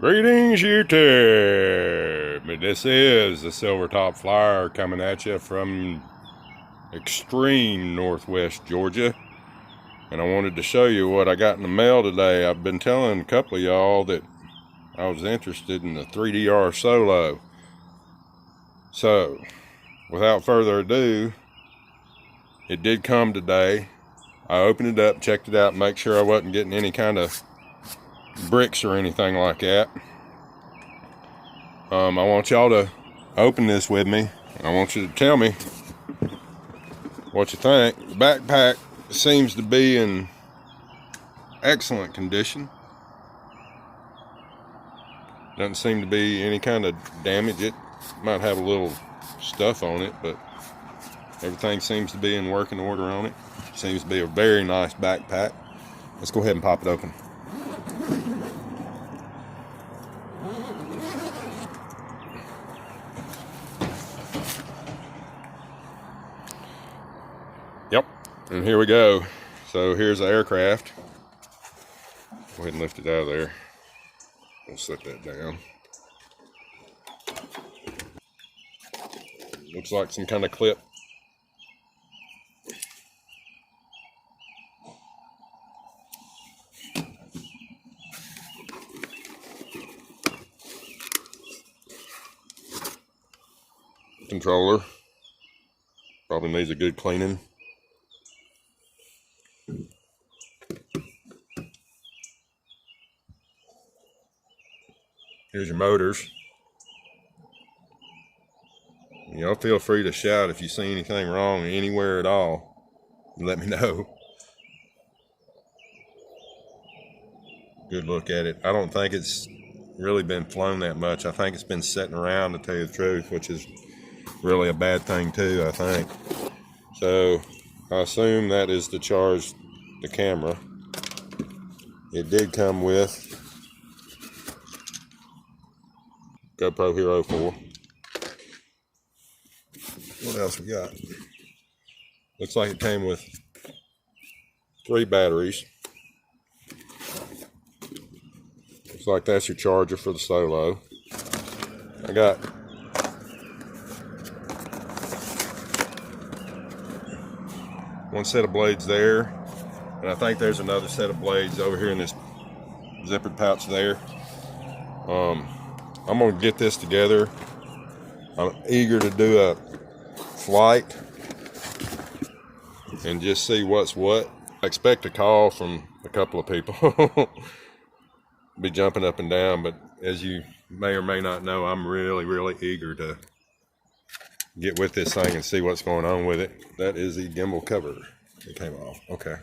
Greetings, YouTube! This is the Silvertop Flyer coming at you from extreme northwest Georgia. And I wanted to show you what I got in the mail today. I've been telling a couple of y'all that I was interested in the 3DR Solo. So, without further ado, it did come today. I opened it up, checked it out, make sure I wasn't getting any kind of bricks or anything like that. I want y'all to open this with me. I want you to tell me what you think. The backpack seems to be in excellent condition. Doesn't seem to be any kind of damage. It might have a little stuff on it, but everything seems to be in working order on it. Seems to be a very nice backpack. Let's go ahead and pop it open. Yep, and here we go. So here's the aircraft. Go ahead and lift it out of there. We'll set that down. Looks like some kind of clip. Controller. Probably needs a good cleaning. Here's your motors. Y'all feel free to shout if you see anything wrong anywhere at all. Let me know. Good look at it. I don't think it's really been flown that much. I think it's been sitting around, to tell you the truth, which is really a bad thing too, I think. So I assume that is to charge the camera. It did come with GoPro Hero 4. What else we got? Looks like it came with 3 batteries. Looks like that's your charger for the Solo. I got one set of blades there, and I think there's another set of blades over here in this zippered pouch there. I'm gonna get this together. I'm eager to do a flight and just see what's what. I expect a call from a couple of people. Be jumping up and down, but as you may or may not know, I'm really eager to get with this thing and see what's going on with it. That is the gimbal cover. It came off. Okay.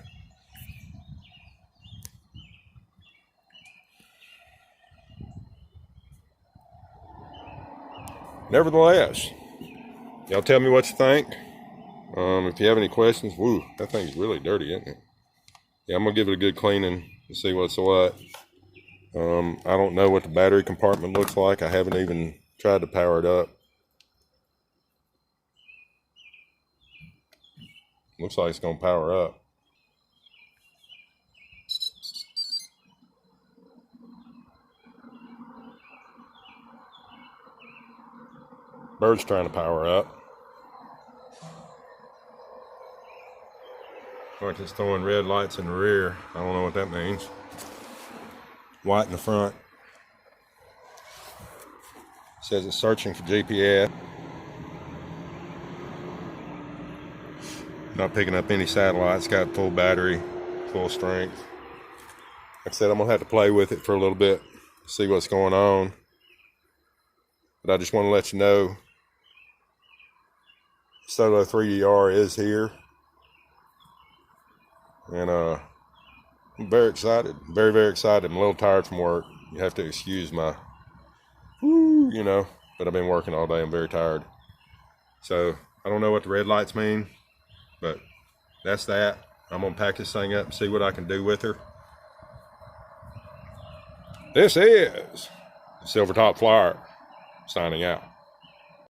Nevertheless, y'all tell me what you think. If you have any questions, woo, that thing's really dirty, isn't it? Yeah, I'm gonna give it a good cleaning and see what's what. I don't know what the battery compartment looks like. I haven't even tried to power it up. Looks like it's gonna power up. Bird's trying to power up. Like it's throwing red lights in the rear. I don't know what that means. White in the front. Says it's searching for GPS. Not picking up any satellites. Got full battery, full strength. Like I said, I'm gonna have to play with it for a little bit, see what's going on. But I just want to let you know, Solo 3DR is here. And I'm very excited, very excited. I'm a little tired from work. You have to excuse my, but I've been working all day. I'm very tired. So I don't know what the red lights mean, but that's that. I'm gonna pack this thing up and see what I can do with her. This is the Silvertop Flyer signing out.